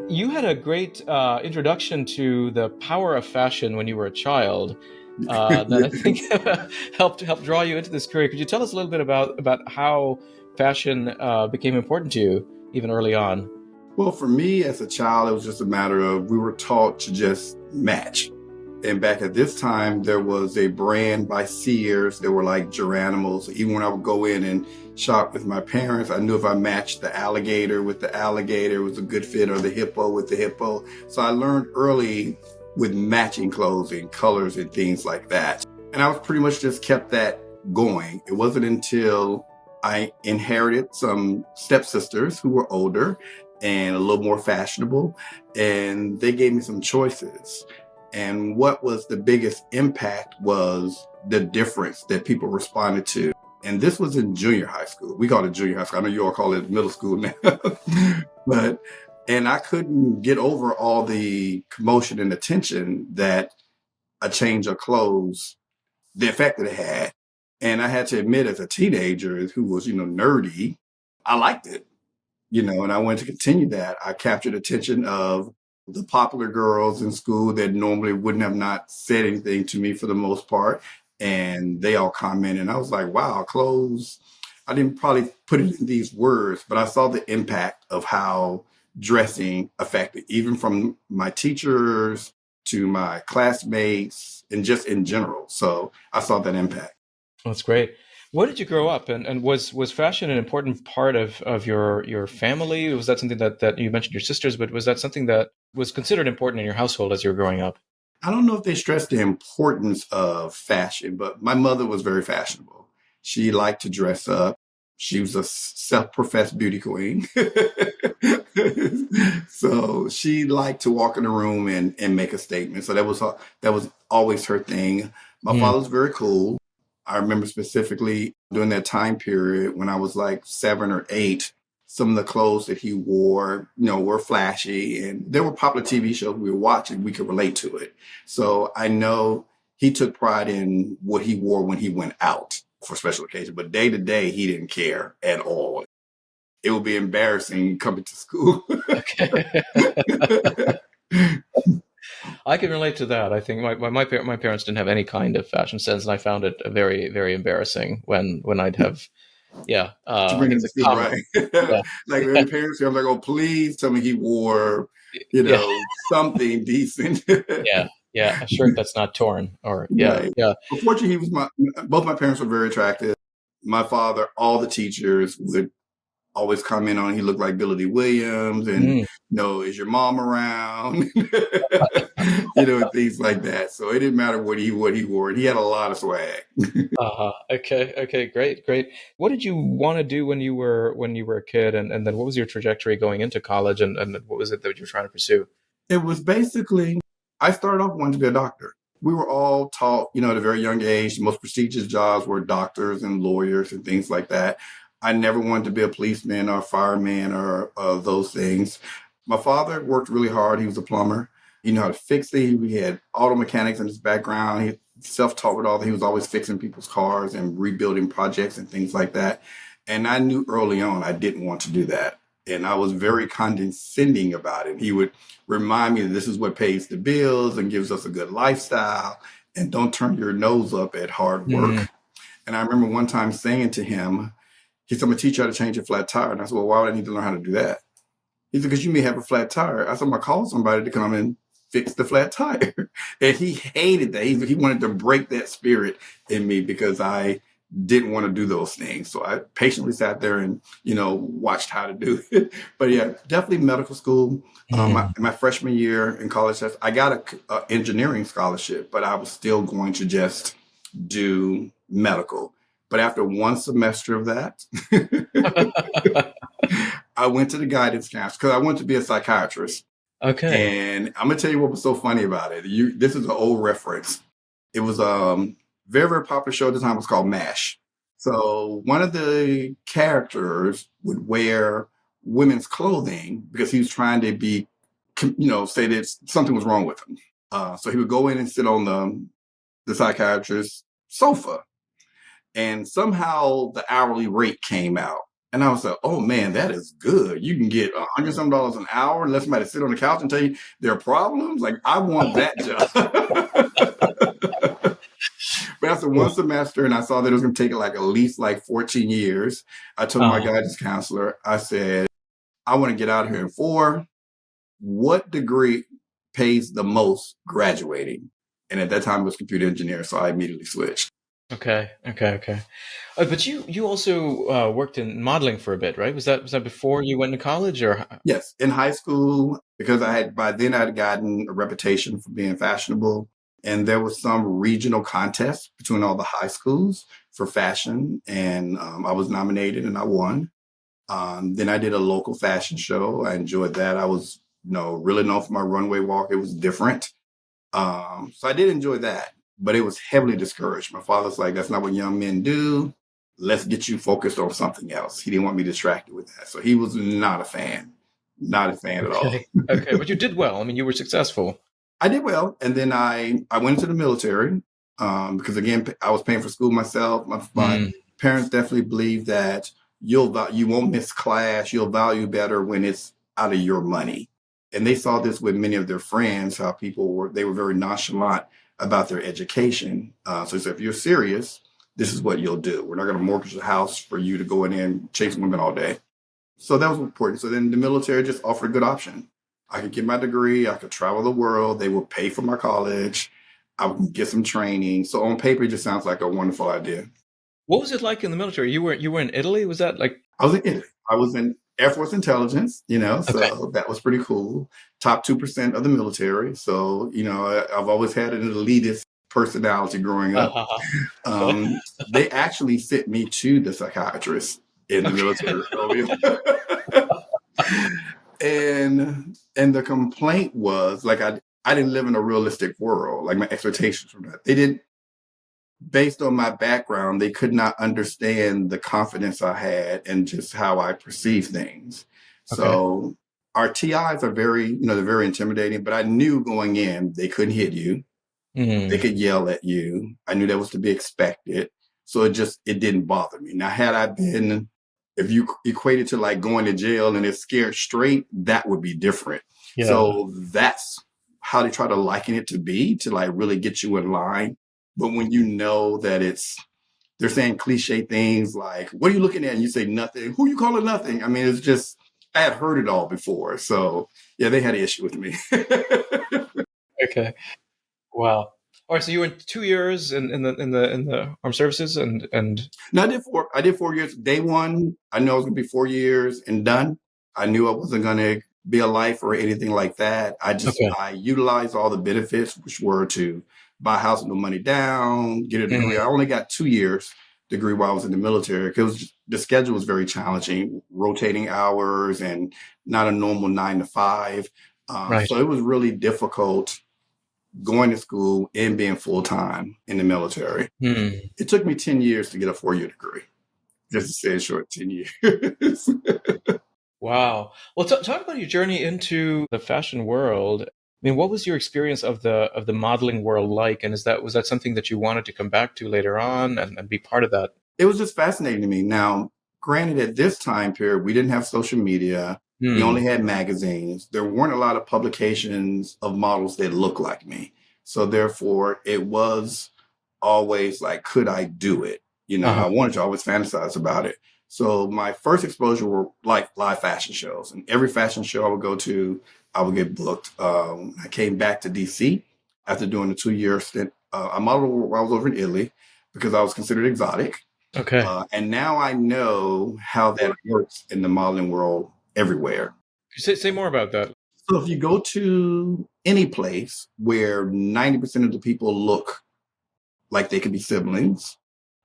You had a great introduction to the power of fashion when you were a child that I think helped draw you into this career. Could you tell us a little bit about how fashion became important to you even early on? Well, for me as a child, it was just a matter of we were taught to just match. And back at this time, there was a brand by Sears. There were like Geranimals. Even when I would go in and shop with my parents, I knew if I matched the alligator with the alligator, it was a good fit, or the hippo with the hippo. So I learned early with matching clothes and colors and things like that. And I was pretty much just kept that going. It wasn't until I inherited some stepsisters who were older and a little more fashionable, and they gave me some choices. And what was the biggest impact was the difference that people responded to. And this was in junior high school. We call it junior high school. I know you all call it middle school now. but and I couldn't get over all the commotion and attention that a change of clothes, the effect that it had. And I had to admit, as a teenager who was, nerdy, I liked it, and I wanted to continue that. I captured attention of the popular girls in school that normally wouldn't have not said anything to me for the most part. And they all commented. And I was like, wow, clothes. I didn't probably put it in these words, but I saw the impact of how dressing affected, even from my teachers to my classmates and just in general. So I saw that impact. That's great. Where did you grow up, and was fashion an important part of your family? Was that something that you mentioned your sisters, but was that something that was considered important in your household as you were growing up? I don't know if they stressed the importance of fashion, but my mother was very fashionable. She liked to dress up. She was a self-professed beauty queen. So she liked to walk in the room and make a statement. So that was always her thing. My father was very cool. I remember specifically during that time period when I was like 7 or 8, some of the clothes that he wore, were flashy, and there were popular TV shows we were watching. We could relate to it. So I know he took pride in what he wore when he went out for special occasions, but day to day, he didn't care at all. It would be embarrassing coming to school. Okay. I can relate to that. I think my parents didn't have any kind of fashion sense, and I found it very, very embarrassing when I'd have, to bring it to school, right? Yeah. Like my parents, I'm like, oh, please tell me he wore, Yeah. something decent. Yeah, a shirt that's not torn, or Right. yeah. But fortunately, both my parents were very attractive. My father, all the teachers would always comment on he looked like Billy D. Williams, and is your mom around? And things like that. So it didn't matter what he wore. He had a lot of swag. Okay, great. What did you want to do when you were a kid, and then what was your trajectory going into college, and what was it that you were trying to pursue? It was basically, I started off wanting to be a doctor. We were all taught, at a very young age, the most prestigious jobs were doctors and lawyers and things like that. I never wanted to be a policeman or a fireman or those things. My father worked really hard. He was a plumber. He knew how to fix it. He had auto mechanics in his background. He self-taught with all that. He was always fixing people's cars and rebuilding projects and things like that. And I knew early on I didn't want to do that. And I was very condescending about it. He would remind me that this is what pays the bills and gives us a good lifestyle. And don't turn your nose up at hard work. And I remember one time saying to him, he said, I'm going to teach you how to change a flat tire. And I said, well, why would I need to learn how to do that? He said, because you may have a flat tire. I said, I'm going to call somebody to come and fix the flat tire. And he hated that. He wanted to break that spirit in me because I didn't want to do those things. So I patiently sat there and, watched how to do it. But yeah, definitely medical school. My freshman year in college, I got an engineering scholarship, but I was still going to just do medical. But after one semester of that, I went to the guidance camps because I wanted to be a psychiatrist. Okay. And I'm going to tell you what was so funny about it. This is an old reference. It was very, very popular show at the time. It was called MASH. So one of the characters would wear women's clothing because he was trying to be, say that something was wrong with him. So he would go in and sit on the psychiatrist's sofa. And somehow the hourly rate came out. And I was like, oh man, that is good. You can get $100 an hour and let somebody sit on the couch and tell you their problems. Like, I want that job. But after one semester, and I saw that it was going to take like at least like 14 years, I told my Uh, guidance counselor, I said, I want to get out of here in 4. What degree pays the most graduating? And at that time, it was computer engineer. So I immediately switched. okay. But you also worked in modeling for a bit, right? Was that before you went to college, or? Yes, in high school, because by then I had gotten a reputation for being fashionable, and there was some regional contest between all the high schools for fashion, and I was nominated and I won. Then I did a local fashion show. I enjoyed that. I was, really known for my runway walk. It was different. So I did enjoy that, but it was heavily discouraged. My father's like, that's not what young men do. Let's get you focused on something else. He didn't want me distracted with that. So he was not a fan, not a fan at all. Okay, but you did well. I mean, you were successful. I did well. And then I went into the military because, again, I was paying for school myself. My Mm, parents definitely believe that you won't miss class. You'll value better when it's out of your money. And they saw this with many of their friends, how they were very nonchalant about their education. So if you're serious, this is what you'll do. We're not going to mortgage the house for you to go in there and chase women all day. So that was important. So then the military just offered a good option. I could get my degree. I could travel the world. They would pay for my college. I would get some training. So on paper, it just sounds like a wonderful idea. what was it like in the military? You were in Italy. Was that like? I was in Italy. I was in Air Force Intelligence, Okay. so that was pretty cool. Top 2% of the military. So, I've always had an elitist personality growing up. Uh, okay. They actually sent me to the psychiatrist in the Okay. military earlier. And the complaint was like I didn't live in a realistic world. Like my expectations were not. They didn't based on my background, they could not understand the confidence I had and just how I perceive things. Okay. So our TIs are they're very intimidating, but I knew going in, they couldn't hit you. They Mm, could yell at you. I knew that was to be expected. So it didn't bother me. Now, if you equate it to like going to jail and it's scared straight, that would be different. yeah. So that's how they try to liken it to like really get you in line. But when you know that they're saying cliche things like, what are you looking at? And you say nothing. Who you calling nothing? I mean, it's just, I had heard it all before. So yeah, they had an issue with me. Okay. Wow. All right. So you went 2 years in the armed services and. No, I did 4 years. Day one, I knew I was going to be 4 years and done. I knew I wasn't going to be a lifer or anything like that. Okay. I utilized all the benefits, which were to buy a house with no money down, get a degree. Mm, I only got 2 years degree while I was in the military because the schedule was very challenging, rotating hours and not a normal 9 to 5. right. So it was really difficult going to school and being full time in the military. Mm. It took me 10 years to get a 4-year degree, just to say it short, 10 years. Wow. Well, talk about your journey into the fashion world. I mean, what was your experience of the modeling world like? And was that something that you wanted to come back to later on and be part of that? It was just fascinating to me. Now, granted, at this time period, we didn't have social media. We Hmm. only had magazines. There weren't a lot of publications of models that looked like me. So therefore, it was always like, could I do it? And Uh-huh. I wanted to always fantasize about it. So my first exposure were like live fashion shows, and every fashion show I would go to, I would get booked. I came back to DC after doing a 2-year stint. I modeled while I was over in Italy because I was considered exotic. Okay. And now I know how that works in the modeling world everywhere. Say more about that. So if you go to any place where 90% of the people look like they could be siblings,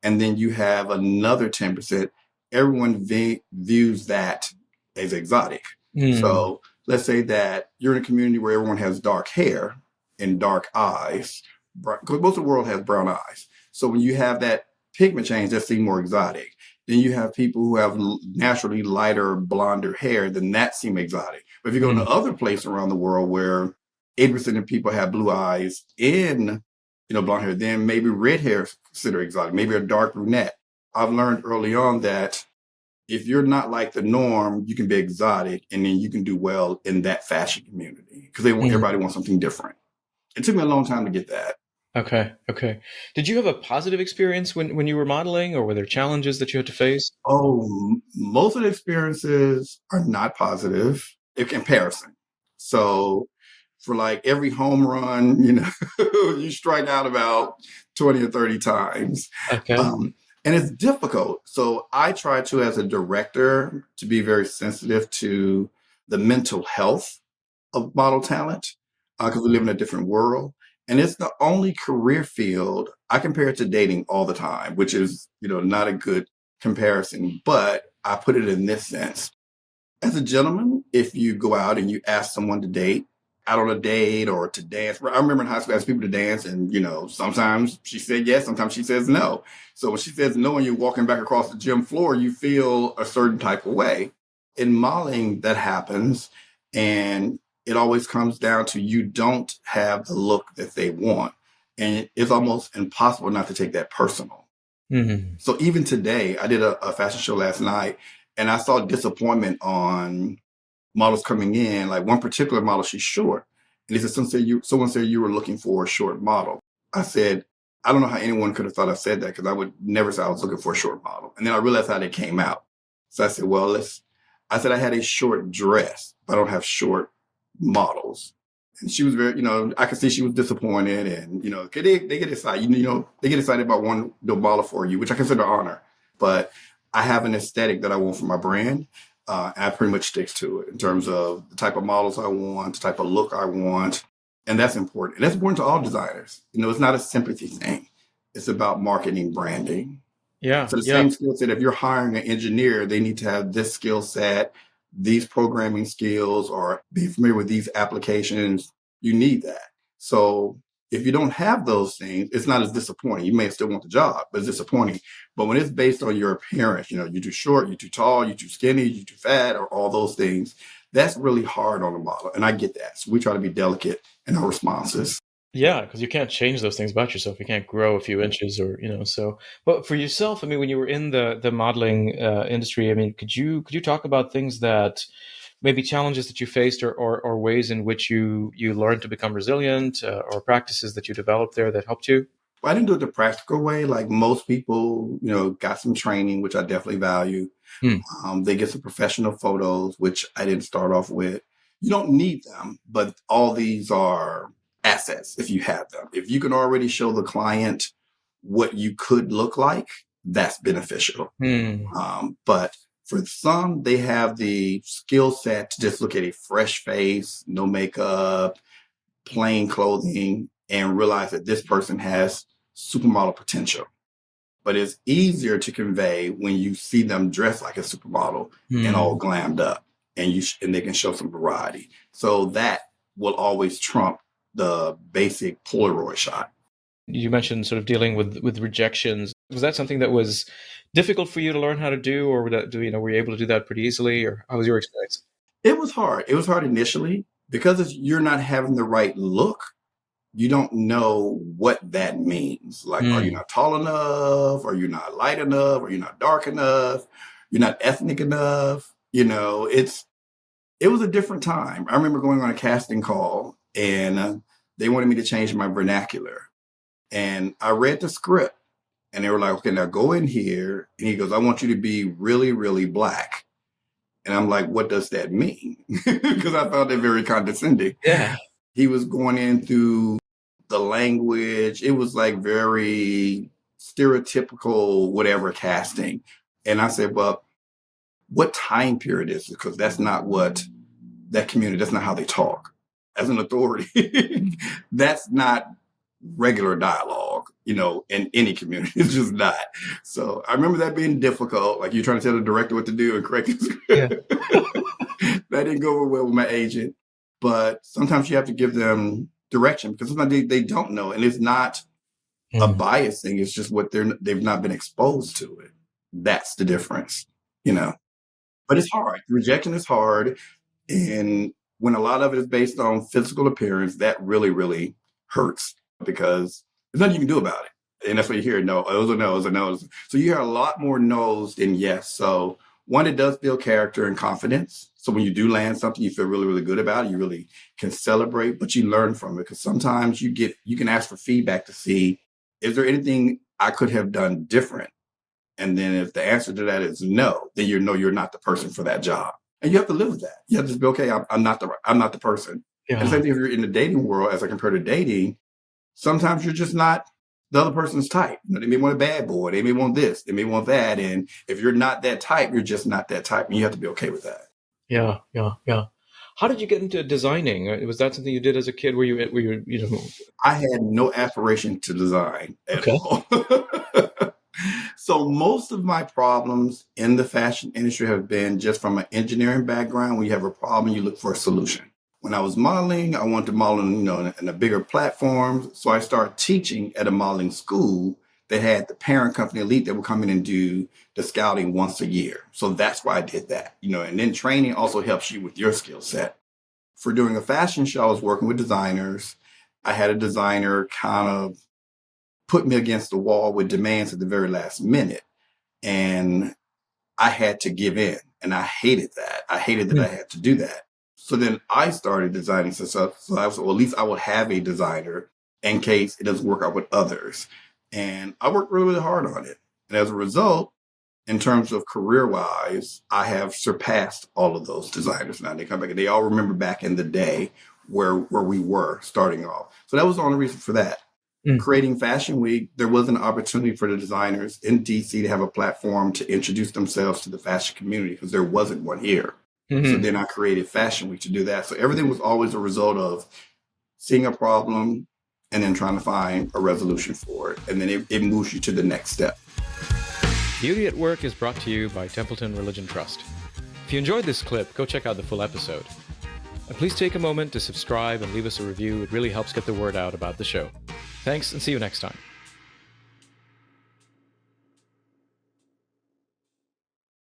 and then you have another 10%, everyone views that as exotic. Hmm. So let's say that you're in a community where everyone has dark hair and dark eyes, because most of the world has brown eyes. So when you have that pigment change, that seems more exotic. Then you have people who have naturally lighter, blonder hair, then that seems exotic. But if you go Hmm. to other places around the world where 80% of people have blue eyes and blonde hair, then maybe red hair is considered exotic, maybe a dark brunette. I've learned early on that if you're not like the norm, you can be exotic and then you can do well in that fashion community because everybody wants something different. It took me a long time to get that. Okay. Okay. Did you have a positive experience when you were modeling, or were there challenges that you had to face? Oh, most of the experiences are not positive in comparison. So for like every home run, you strike out about 20 or 30 times. Okay. And it's difficult. So I try to, as a director, to be very sensitive to the mental health of model talent because we live in a different world. And it's the only career field I compare it to dating all the time, which is, not a good comparison. But I put it in this sense. As a gentleman, if you go out and you ask someone to date, out on a date or to dance, I remember in high school I asked people to dance and, sometimes she said yes, sometimes she says no. So when she says no and you're walking back across the gym floor, you feel a certain type of way. In modeling, that happens. And it always comes down to you don't have the look that they want. And it's almost impossible not to take that personal. Mm-hmm. So even today, I did a fashion show last night and I saw disappointment on models coming in. Like one particular model, she's short. And they said, someone said you were looking for a short model. I said, I don't know how anyone could have thought I said that because I would never say I was looking for a short model. And then I realized how they came out. So I said, I said I had a short dress, but I don't have short models. And she was very, I could see she was disappointed and, they get excited, they get excited about one model for you, which I consider honor. But I have an aesthetic that I want for my brand. And I pretty much sticks to it in terms of the type of models I want, the type of look I want. And that's important. And that's important to all designers. It's not a sympathy thing. It's about marketing, branding. Yeah. So the same skill set, if you're hiring an engineer, they need to have this skill set, these programming skills, or be familiar with these applications. You need that. So if you don't have those things, it's not as disappointing. You may still want the job, but it's disappointing. But when it's based on your appearance, you're too short, you're too tall, you're too skinny, you're too fat, or all those things, that's really hard on a model. And I get that. So we try to be delicate in our responses. Yeah, because you can't change those things about yourself. You can't grow a few inches or, so. But for yourself, when you were in the modeling industry, could you talk about things that maybe challenges that you faced or ways in which you learned to become resilient or practices that you developed there that helped you? Well, I didn't do it the practical way. Like most people, got some training, which I definitely value. They get some professional photos, which I didn't start off with. You don't need them, but all these are assets if you have them. If you can already show the client what you could look like, that's beneficial. But for some, they have the skill set to just look at a fresh face, no makeup, plain clothing, and realize that this person has supermodel potential. But it's easier to convey when you see them dressed like a supermodel and all glammed up, and they can show some variety. So that will always trump the basic Polaroid shot. You mentioned sort of dealing with rejections. Was that something that was difficult for you to learn how to do, or were you able to do that pretty easily, or how was your experience? It was hard. It was hard initially because you're not having the right look. You don't know what that means. Like, are you not tall enough? Are you not light enough? Are you not dark enough? You're not ethnic enough. It was a different time. I remember going on a casting call and they wanted me to change my vernacular. And I read the script and they were like, okay, now go in here. And he goes, I want you to be really, really black. And I'm like, what does that mean? Because I found it very condescending. Yeah. He was going in through the language. It was like very stereotypical, whatever casting. And I said, well, what time period is it? Because that's not what that community, that's not how they talk. As an authority, that's not regular dialogue, in any community. It's just not. So I remember that being difficult. Like you're trying to tell the director what to do and correct his script. Yeah. That didn't go over well with my agent. But sometimes you have to give them direction because sometimes they don't know. And it's not a bias thing. It's just what they've not been exposed to it. That's the difference, But it's hard. Rejection is hard. And when a lot of it is based on physical appearance, that really, really hurts because there's nothing you can do about it. And that's what you hear. No, it was a no, it was a no. So you hear a lot more no's than yes. So One, it does build character and confidence. So when you do land something, you feel really, really good about it. You really can celebrate, but you learn from it, because sometimes you can ask for feedback to see, is there anything I could have done different? And then if the answer to that is no, then you know you're not the person for that job. And you have to live with that. You have to be, okay, I'm not the person. Yeah. And the same thing if you're in the dating world, as I compare to dating, sometimes you're just not the other person's type. You know, they may want a bad boy, they may want this, they may want that. And if you're not that type, you're just not that type. And you have to be okay with that. Yeah. How did you get into designing? Was that something you did as a kid? Were you I had no aspiration to design at all. So most of my problems in the fashion industry have been just from an engineering background. When you have a problem, you look for a solution. When I was modeling, I wanted to model, in a bigger platform. So I started teaching at a modeling school that had the parent company Elite that would come in and do the scouting once a year. So that's why I did that, and then training also helps you with your skill set. For doing a fashion show, I was working with designers. I had a designer kind of put me against the wall with demands at the very last minute. And I had to give in. And I hated that. I hated that I had to do that. So then I started designing some stuff. So I was, well, at least I will have a designer in case it doesn't work out with others. And I worked really, really hard on it. And as a result, in terms of career-wise, I have surpassed all of those designers now. They come back and they all remember back in the day where we were starting off. So that was the only reason for that. Creating Fashion Week, there was an opportunity for the designers in DC to have a platform to introduce themselves to the fashion community, because there wasn't one here. So then I created Fashion Week to do that. So everything was always a result of seeing a problem and then trying to find a resolution for it. And then it moves you to the next step. Beauty at Work is brought to you by Templeton Religion Trust. If you enjoyed this clip, go check out the full episode. And please take a moment to subscribe and leave us a review. It really helps get the word out about the show. Thanks, and see you next time.